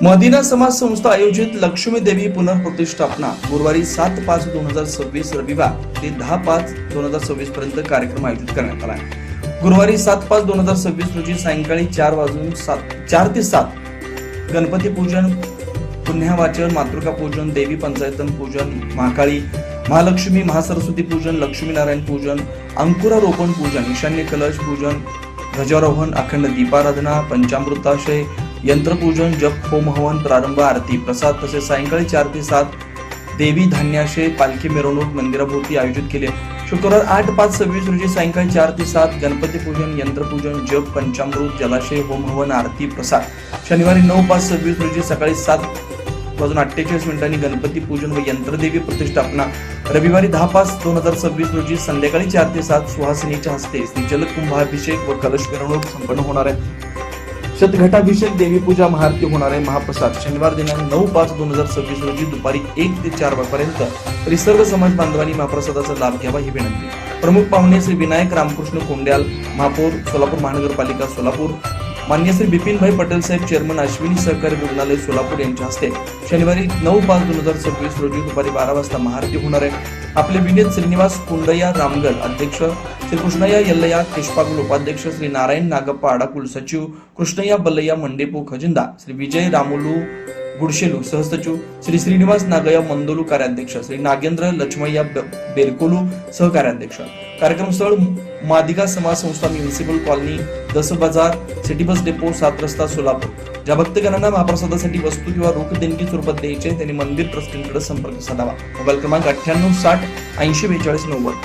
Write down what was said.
मदिना समाज संस्था आयोजित लक्ष्मी देवी पुनर्प्रतिष्ठापना गुरुवारी 7/5/2026 रविवार ते 10/5/2026 पर्यंत कार्यक्रम आयोजित करण्यात आला आहे। गुरुवारी 7/5/2026 रोजी सायंकाळी 4 ते 7 गणपती पूजन, पुण्यवाचन, मातृका पूजन, देवी पंचायतन पूजन, महाकाळी, महालक्ष्मी, महासरस्वती पूजन, लक्ष्मीनारायण पूजन, अंकुरारोपण पूजन, ईशान्य कलश पूजन, ध्वजारोहण, अखंड दीपाराधना, पंचामृताशय, यंत्रपूजन, जप, होम हवन, प्रारंभ, आरती, प्रसाद तसेच सायंकाळी 4 ते 7 देवी धान्याशय, पालखी मिरवणूक मंदिराभोवती आयोजित केले। शुक्रवार 8/5/26 रोजी सायंकाळी 4 ते 7 गणपती पूजन, यंत्रपूजन, जप, पंचामृत, जलाशय, होम हवन, आरती, प्रसाद। शनिवारी 9/5/26 रोजी सकाळी 7:48 गणपती पूजन व यंत्रदेवी प्रतिष्ठापना। रविवारी 10/5/2026 रोजी संध्याकाळी 4 ते 7 सुहासिनीच्या हस्ते श्री जलकुंभाभिषेक व कलश मिरवणूक संपन्न होणार आहे। शतघटाभिषेक, देवी पूजा, महाआरती होणार आहे। महाप्रसाद शनिवार दिनांक 9/5/2026 रोजी दुपारी 1 ते 4 वाजेपर्यंत परिसर्व समाज बांधवांनी महाप्रसादाचा लाभ घ्यावा ही विनंती। प्रमुख पाहुणे श्री विनायक रामकृष्ण कोंड्याल, महापौर सोलापूर महानगरपालिका सोलापूर, मान्य श्री बिपिनभाई पटेल साहेब, चेअरमन अश्विनी सहकारी रुग्णालय सोलापूर यांच्या हस्ते शनिवारी 9/5/2026 रोजी दुपारी 12 वाजता महाआरती होणार आहे। आपले विनीत श्रीनिवास कुंडया रामगल अध्यक्ष, श्री कृष्णया यल्लया केशपागुल उपाध्यक्ष, श्री नारायण नागप्पा आडाकुल सचिव, कृष्णया बल्लया मंडेपू खजिंदा, श्री विजय रामुलू गुडशेलू सहसचिव, श्री श्रीनिवास नागया मंदोलू कार्याध्यक्ष, श्री नागेंद्र लक्ष्मय्या बेरकोलू सहकार्याध्यक्ष। कार्यक्रम स्थळ मादिगा समाज संस्था, म्युनिसिपल कॉलनी, 10 बाजार, सिटी बस डेपो, 7 रस्ता, सोलापूर। ज्या भक्तगणांना महाप्रसादासाठी वस्तू किंवा रोख देणगी स्वरूपात द्यायचे त्यांनी मंदिर ट्रस्टींकडे संपर्क साधावा। मोबाईल क्रमांक 98 60 80 42 90।